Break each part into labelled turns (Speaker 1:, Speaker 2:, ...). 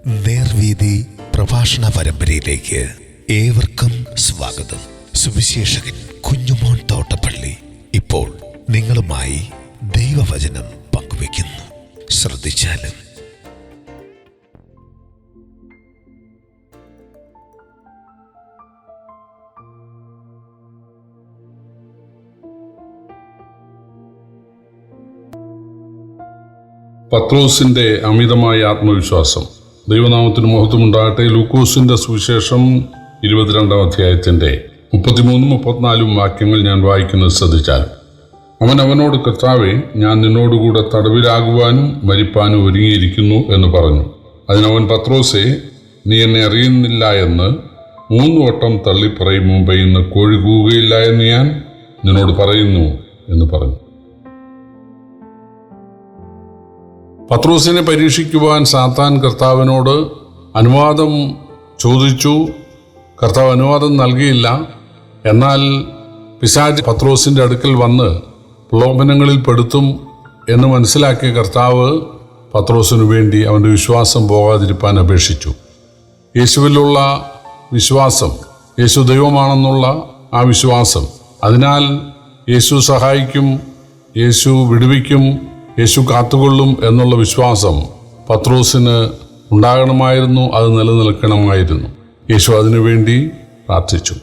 Speaker 1: നേർവീതി പ്രഭാഷണ പരമ്പരയിലേക്ക് ഏവർക്കും സ്വാഗതം. സുവിശേഷകൻ കുഞ്ഞുമോൻ തോട്ടപ്പള്ളി ഇപ്പോൾ നിങ്ങളുമായി ദൈവവചനം പങ്കുവയ്ക്കുന്നു. ശ്രദ്ധിച്ചാലും.
Speaker 2: പത്രോസിന്റെ അമിതമായ ആത്മവിശ്വാസം. ദൈവനാമത്തിന് മഹത്വമുണ്ടാകട്ടെ. ലൂക്കോസിന്റെ സുവിശേഷം 22-ാം അധ്യായത്തിന്റെ 33-34 വാക്യങ്ങൾ ഞാൻ വായിക്കുന്നത് ശ്രദ്ധിച്ചാൽ, അവനോട്, കർത്താവേ, ഞാൻ നിന്നോടുകൂടെ തടവിലാകുവാനും മരിപ്പാനും ഒരുങ്ങിയിരിക്കുന്നു എന്ന് പറഞ്ഞു. അതിനവൻ, പത്രോസേ, നീ എന്നെ അറിയുന്നില്ല എന്ന് 3 വട്ടം തള്ളിപ്പറയും മുമ്പേ ഇന്ന് കോഴി കൂകുകയില്ല എന്ന് ഞാൻ നിന്നോട് പറയുന്നു എന്ന് പറഞ്ഞു. പത്രോസിനെ പരീക്ഷിക്കുവാൻ സാത്താൻ കർത്താവിനോട് അനുവാദം ചോദിച്ചു. കർത്താവ് അനുവാദം നൽകിയില്ല. എന്നാൽ പിശാച് പത്രോസിൻ്റെ അടുക്കൽ വന്ന് പ്രലോഭനങ്ങളിൽ പെടുത്തും എന്ന് മനസ്സിലാക്കിയ കർത്താവ് പത്രോസിനു വേണ്ടി അവൻ്റെ വിശ്വാസം പോകാതിരിപ്പാൻ അപേക്ഷിച്ചു. യേശുവിലുള്ള വിശ്വാസം, യേശു ദൈവമാണെന്നുള്ള ആ വിശ്വാസം, അതിനാൽ യേശു സഹായിക്കും, യേശു വിടുവിക്കും, യേശു കാത്തുകൊള്ളും എന്നുള്ള വിശ്വാസം പത്രോസിന് ഉണ്ടാകണമായിരുന്നു. അത് നിലനിൽക്കണമായിരുന്നു. യേശു അതിനുവേണ്ടി പ്രാർത്ഥിച്ചു.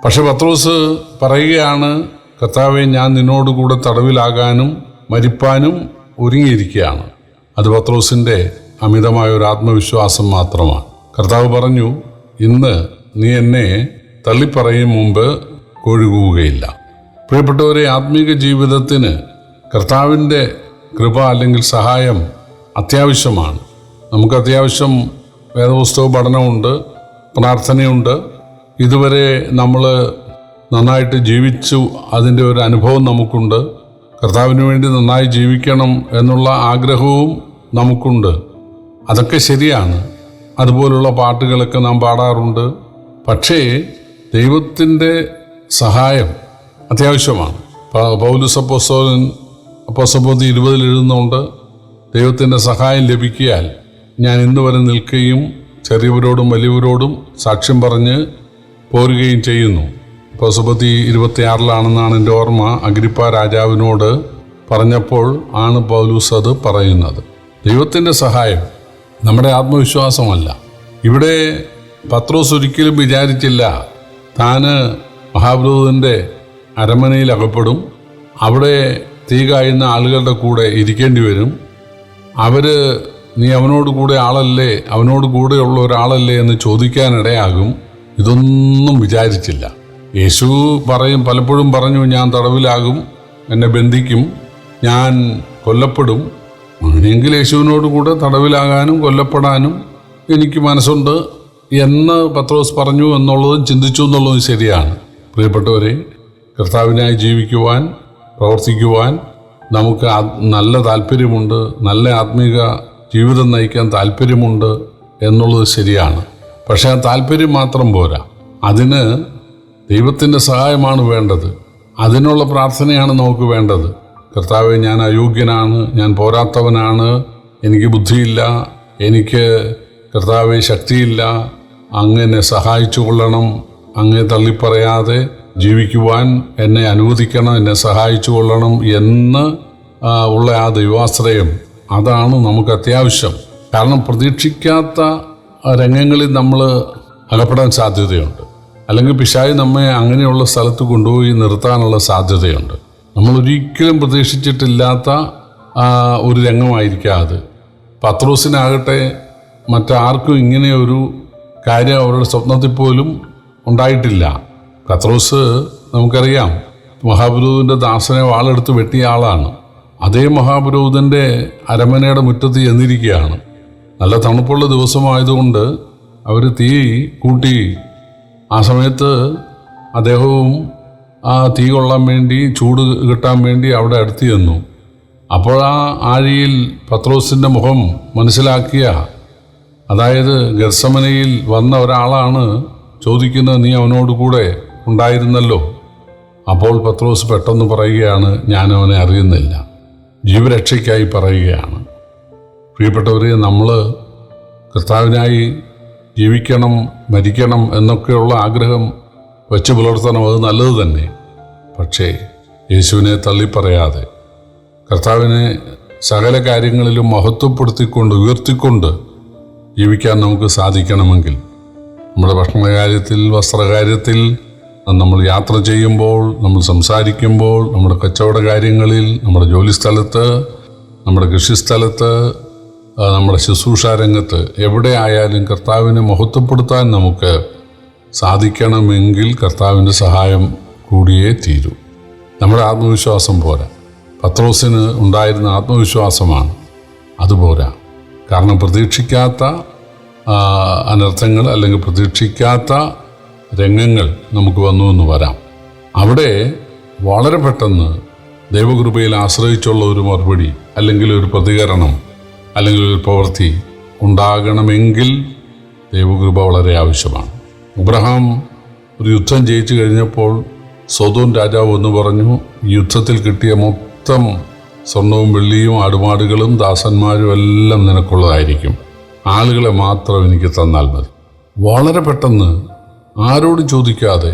Speaker 2: പക്ഷെ പത്രോസ് പറയുകയാണ്, കർത്താവെ, ഞാൻ നിന്നോടുകൂടെ തടവിലാകാനും മരിപ്പാനും ഒരുങ്ങിയിരിക്കുകയാണ്. അത് പത്രോസിൻ്റെ അമിതമായ ഒരു ആത്മവിശ്വാസം മാത്രമാണ്. കർത്താവ് പറഞ്ഞു, ഇന്ന് നീ എന്നെ തള്ളിപ്പറയും മുമ്പ് കോഴി കൂകുകയില്ല. പ്രിയപ്പെട്ടവരെ, ആത്മീക ജീവിതത്തിന് കർത്താവിൻ്റെ കൃപ അല്ലെങ്കിൽ സഹായം അത്യാവശ്യമാണ്. നമുക്ക് അത്യാവശ്യം വേദപുസ്തക പഠനമുണ്ട്, പ്രാർത്ഥനയുണ്ട്. ഇതുവരെ നമ്മൾ നന്നായിട്ട് ജീവിച്ചു, അതിൻ്റെ ഒരു അനുഭവം നമുക്കുണ്ട്. കർത്താവിന് വേണ്ടി നന്നായി ജീവിക്കണം എന്നുള്ള ആഗ്രഹവും നമുക്കുണ്ട്. അതൊക്കെ ശരിയാണ്. അതുപോലുള്ള പാട്ടുകളൊക്കെ നാം പാടാറുണ്ട്. പക്ഷേ ദൈവത്തിൻ്റെ സഹായം അത്യാവശ്യമാണ്. പൗലോസ് അപ്പോസ്തലൻ അപ്പോസ്തലപ്രവൃത്തി 20 എഴുതുന്നുണ്ട്, ദൈവത്തിൻ്റെ സഹായം ലഭിക്കിയാൽ ഞാൻ ഇന്ന് വരെ നിൽക്കുകയും ചെറിയവരോടും വലിയവരോടും സാക്ഷ്യം പറഞ്ഞ് പോരുകയും ചെയ്യുന്നു. അപ്പോസ്തലപ്രവൃത്തി 26 എൻ്റെ ഓർമ്മ. അഗ്രിപ്പ രാജാവിനോട് പറഞ്ഞപ്പോൾ ആണ് പൗലോസ് അത് പറയുന്നത്. ദൈവത്തിൻ്റെ സഹായം നമ്മുടെ ആത്മവിശ്വാസമല്ല. ഇവിടെ പത്രോസ് ഒരിക്കലും വിചാരിച്ചില്ല താന് മഹാപുരോഹിതൻ്റെ അരമനയിൽ അകപ്പെടും, അവിടെ തീ കായുന്ന ആളുകളുടെ കൂടെ ഇരിക്കേണ്ടി വരും, നീ അവനോട് കൂടെ ആളല്ലേ, അവനോട് കൂടെയുള്ള ഒരാളല്ലേ എന്ന് ചോദിക്കാനിടയാകും. ഇതൊന്നും വിചാരിച്ചില്ല. യേശു പലപ്പോഴും പറഞ്ഞു, ഞാൻ തടവിലാകും, എന്നെ ബന്ധിക്കും, ഞാൻ കൊല്ലപ്പെടും. അങ്ങനെയെങ്കിൽ യേശുവിനോട് കൂടെ തടവിലാകാനും കൊല്ലപ്പെടാനും എനിക്ക് മനസ്സുണ്ട് എന്ന് പത്രോസ് പറഞ്ഞു എന്നുള്ളതും ചിന്തിച്ചു എന്നുള്ളതും ശരിയാണ്. പ്രിയപ്പെട്ടവരെ, കർത്താവിനായി ജീവിക്കുവാൻ, പ്രവർത്തിക്കുവാൻ നമുക്ക് നല്ല താല്പര്യമുണ്ട്, നല്ല ആത്മീക ജീവിതം നയിക്കാൻ താല്പര്യമുണ്ട് എന്നുള്ളത് ശരിയാണ്. പക്ഷേ ആ താല്പര്യം മാത്രം പോരാ. അതിന് ദൈവത്തിൻ്റെ സഹായമാണ് വേണ്ടത്. അതിനുള്ള പ്രാർത്ഥനയാണ് നമുക്ക് വേണ്ടത്. കർത്താവെ, ഞാൻ അയോഗ്യനാണ്, ഞാൻ പോരാത്തവനാണ്, എനിക്ക് ബുദ്ധിയില്ല, എനിക്ക് കർത്താവെ ശക്തിയില്ല, അങ്ങനെ സഹായിച്ചു കൊള്ളണം, അങ്ങേ തള്ളിപ്പറയാതെ ജീവിക്കുവാൻ എന്നെ അനുവദിക്കണം, എന്നെ സഹായിച്ചു കൊള്ളണം എന്ന് ഉള്ള ആ ദൈവാശ്രയം, അതാണ് നമുക്ക് അത്യാവശ്യം. കാരണം പ്രതീക്ഷിക്കാത്ത രംഗങ്ങളിൽ നമ്മൾ അകപ്പെടാൻ സാധ്യതയുണ്ട്. അല്ലെങ്കിൽ പിശാച് നമ്മെ അങ്ങനെയുള്ള സ്ഥലത്ത് കൊണ്ടുപോയി നിർത്താനുള്ള സാധ്യതയുണ്ട്. നമ്മളൊരിക്കലും പ്രതീക്ഷിച്ചിട്ടില്ലാത്ത ഒരു രംഗമായിരിക്കാം അത്. പത്രോസിനാകട്ടെ മറ്റാർക്കും ഇങ്ങനെയൊരു കാര്യം അവരുടെ സ്വപ്നത്തിൽ പോലും ഉണ്ടായിട്ടില്ല. പത്രോസ് നമുക്കറിയാം, മഹാപുരോഹിതൻ്റെ ദാസനെ വാളെടുത്ത് വെട്ടിയ ആളാണ്. അതേ മഹാപുരോഹിതൻ്റെ അരമനയുടെ മുറ്റത്ത് ചെന്നിരിക്കുകയാണ്. നല്ല തണുപ്പുള്ള ദിവസമായതുകൊണ്ട് അവർ തീ കൂട്ടി. ആ സമയത്ത് അദ്ദേഹവും ആ തീ കൊള്ളാൻ വേണ്ടി, ചൂട് കിട്ടാൻ വേണ്ടി അവിടെ അടുത്ത് ചെന്നു. അപ്പോൾ ആ ആഴിയിൽ പത്രോസിൻ്റെ മുഖം മനസ്സിലാക്കിയ, അതായത് ഗത്സമനയിൽ വന്ന ഒരാളാണ് ചോദിക്കുന്നത്, നീ അവനോട് കൂടെ ഉണ്ടായിരുന്നല്ലോ. അപ്പോൾ പത്രോസ് പെട്ടെന്ന് പറയുകയാണ്, ഞാൻ അവനെ അറിയുന്നില്ല. ജീവരക്ഷയ്ക്കായി പറയുകയാണ്. പ്രിയപ്പെട്ടവരെ, നമ്മൾ കർത്താവിനായി ജീവിക്കണം, മരിക്കണം എന്നൊക്കെയുള്ള ആഗ്രഹം വച്ച് പുലർത്തണം, അത് നല്ലത് തന്നെ. പക്ഷേ യേശുവിനെ തള്ളിപ്പറയാതെ കർത്താവിനെ സകല കാര്യങ്ങളിലും മഹത്വപ്പെടുത്തിക്കൊണ്ട് ഉയർത്തിക്കൊണ്ട് ജീവിക്കാൻ നമുക്ക് സാധിക്കണമെങ്കിൽ നമ്മുടെ ഭക്ഷണകാര്യത്തിൽ, വസ്ത്രകാര്യത്തിൽ, നമ്മൾ യാത്ര ചെയ്യുമ്പോൾ, നമ്മൾ സംസാരിക്കുമ്പോൾ, നമ്മുടെ കച്ചവട കാര്യങ്ങളിൽ, നമ്മുടെ ജോലിസ്ഥലത്ത്, നമ്മുടെ കൃഷിസ്ഥലത്ത്, നമ്മുടെ ശുശ്രൂഷാരംഗത്ത്, എവിടെ ആയാലും കർത്താവിനെ മഹത്വപ്പെടുത്താൻ നമുക്ക് സാധിക്കണമെങ്കിൽ കർത്താവിൻ്റെ സഹായം കൂടിയേ തീരൂ. നമ്മുടെ ആത്മവിശ്വാസം പോരാ. പത്രോസിന് ഉണ്ടായിരുന്ന ആത്മവിശ്വാസമാണ്, അതുപോരാ. കാരണം പ്രതീക്ഷിക്കാത്ത അനർത്ഥങ്ങൾ അല്ലെങ്കിൽ പ്രതീക്ഷിക്കാത്ത രംഗങ്ങൾ നമുക്ക് വന്നു എന്ന് വരാം. അവിടെ വളരെ പെട്ടെന്ന് ദൈവകൃപയിൽ ആശ്രയിച്ചുള്ള ഒരു മറുപടി അല്ലെങ്കിൽ ഒരു പ്രതികരണം അല്ലെങ്കിൽ ഒരു പ്രവൃത്തി ഉണ്ടാകണമെങ്കിൽ ദൈവകൃപ വളരെ ആവശ്യമാണ്. അബ്രഹാം ഒരു യുദ്ധം ജയിച്ചു കഴിഞ്ഞപ്പോൾ സൊദോം രാജാവ് എന്ന് പറഞ്ഞു, യുദ്ധത്തിൽ കിട്ടിയ മൊത്തം സ്വർണവും വെള്ളിയും ആടുമാടുകളും ദാസന്മാരും എല്ലാം നിനക്കുള്ളതായിരിക്കും, ആളുകളെ മാത്രം എനിക്ക് തന്നാൽ മതി. വളരെ പെട്ടെന്ന് ആരോടും ചോദിക്കാതെ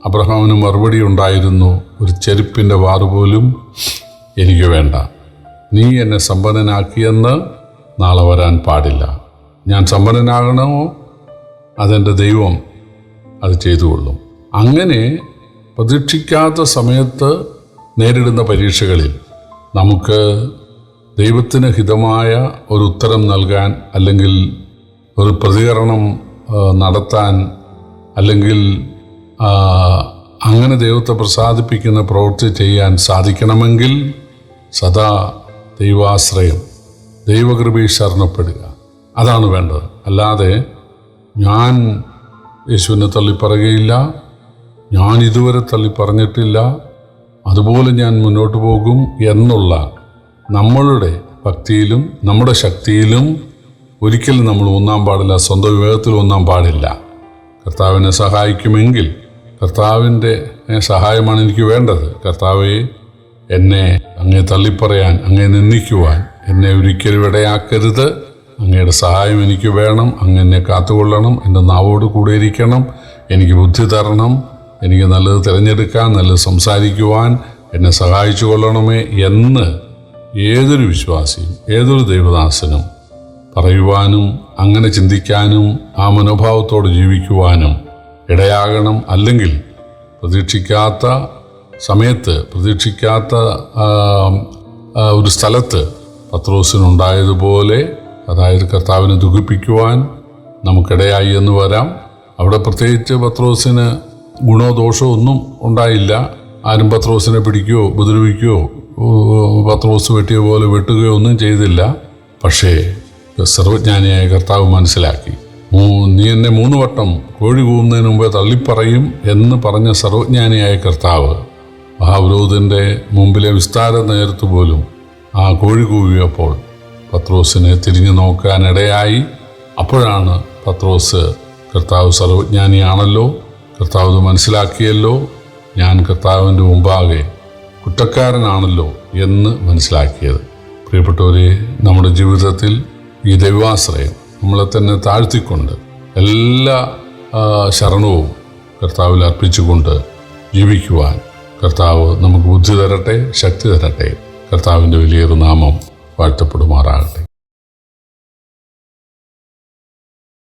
Speaker 2: അബ്രഹാമിന് മറുപടി ഉണ്ടായിരുന്നു, ഒരു ചെരുപ്പിൻ്റെ വാറുപോലും എനിക്ക് വേണ്ട. നീ എന്നെ സമ്പന്നനാക്കിയെന്ന് നാളെ വരാൻ പാടില്ല. ഞാൻ സമ്പന്നനാകണമോ അതെൻ്റെ ദൈവം അത് ചെയ്തുകൊള്ളും. അങ്ങനെ പ്രതീക്ഷിക്കാത്ത സമയത്ത് നേരിടുന്ന പരീക്ഷകളിൽ നമുക്ക് ദൈവത്തിന് ഹിതമായ ഒരു ഉത്തരം നൽകാൻ അല്ലെങ്കിൽ ഒരു പ്രതികരണം നടത്താൻ അല്ലെങ്കിൽ അങ്ങനെ ദൈവത്തെ പ്രസാദിപ്പിക്കുന്ന പ്രവൃത്തി ചെയ്യാൻ സാധിക്കണമെങ്കിൽ സദാ ദൈവാശ്രയം, ദൈവകൃപയിൽ ശരണപ്പെടുക, അതാണ് വേണ്ടത്. അല്ലാതെ ഞാൻ യേശുവിനെ തള്ളിപ്പറയുകയില്ല, ഞാൻ ഇതുവരെ തള്ളിപ്പറഞ്ഞിട്ടില്ല, അതുപോലെ ഞാൻ മുന്നോട്ട് പോകും എന്നുള്ള നമ്മളുടെ ഭക്തിയിലും നമ്മുടെ ശക്തിയിലും ഒരിക്കലും നമ്മൾ ഊന്നാൻ പാടില്ല, സ്വന്തം വിവേകത്തിൽ ഊന്നാൻ പാടില്ല. കർത്താവിനെ സഹായിക്കുമെങ്കിൽ കർത്താവിൻ്റെ സഹായമാണ് എനിക്ക് വേണ്ടത്. കർത്താവെ, എന്നെ അങ്ങേ തള്ളിപ്പറയാൻ, അങ്ങേ നിന്ദിക്കുവാൻ എന്നെ ഒരിക്കലും ഇടയാക്കരുത്. അങ്ങയുടെ സഹായം എനിക്ക് വേണം. അങ്ങ് എന്നെ കാത്തുകൊള്ളണം. എൻ്റെ നാവോട് കൂടെ ഇരിക്കണം. എനിക്ക് ബുദ്ധി തരണം. എനിക്ക് നല്ലത് തിരഞ്ഞെടുക്കാൻ, നല്ലത് സംസാരിക്കുവാൻ എന്നെ സഹായിച്ചു കൊള്ളണമേ എന്ന് ഏതൊരു വിശ്വാസിയും ഏതൊരു ദൈവദാസനും പറയുവാനും അങ്ങനെ ചിന്തിക്കാനും ആ മനോഭാവത്തോട് ജീവിക്കുവാനും ഇടയാകണം. അല്ലെങ്കിൽ പ്രതീക്ഷിക്കാത്ത സമയത്ത്, പ്രതീക്ഷിക്കാത്ത ഒരു സ്ഥലത്ത് പത്രോസിനുണ്ടായതുപോലെ, അതായത് കർത്താവിനെ ദുഃഖിപ്പിക്കുവാൻ നമുക്കിടയായി എന്ന് വരാം. അവിടെ പ്രത്യേകിച്ച് പത്രോസിന് ഗുണോ ദോഷമോ ഒന്നും ഉണ്ടായില്ല. ആരും പത്രോസിനെ പിടിക്കുകയോ ഉപദ്രവിക്കുകയോ പത്രോസ് വെട്ടിയ പോലെ വെട്ടുകയോ ഒന്നും ചെയ്തില്ല. പക്ഷേ സർവജ്ഞാനിയായ കർത്താവ് മനസ്സിലാക്കി, നീ എന്നെ 3 വട്ടം കോഴി കൂവുന്നതിന് മുമ്പേ തള്ളിപ്പറയും എന്ന് പറഞ്ഞ സർവജ്ഞാനിയായ കർത്താവ് മഹാവിരോധൻ്റെ മുമ്പിലെ വിസ്താര നേരത്ത് പോലും ആ കോഴി കൂവിയപ്പോൾ പത്രോസിനെ തിരിഞ്ഞു നോക്കാനിടയായി. അപ്പോഴാണ് പത്രോസ്, കർത്താവ് സർവജ്ഞാനിയാണല്ലോ, കർത്താവ് ഇത് മനസ്സിലാക്കിയല്ലോ, ഞാൻ കർത്താവിൻ്റെ മുമ്പാകെ കുറ്റക്കാരനാണല്ലോ എന്ന് മനസ്സിലാക്കിയത്. പ്രിയപ്പെട്ടവരെ, നമ്മുടെ ജീവിതത്തിൽ ഈ ദൈവാശ്രയം നമ്മളെ തന്നെ താഴ്ത്തിക്കൊണ്ട് എല്ലാ ശരണവും കർത്താവിൽ അർപ്പിച്ചുകൊണ്ട് ജീവിക്കുവാൻ കർത്താവ് നമുക്ക് ബുദ്ധി തരട്ടെ, ശക്തി തരട്ടെ. കർത്താവിൻ്റെ വലിയൊരു നാമം വാഴ്ത്തപ്പെടുമാറാകട്ടെ.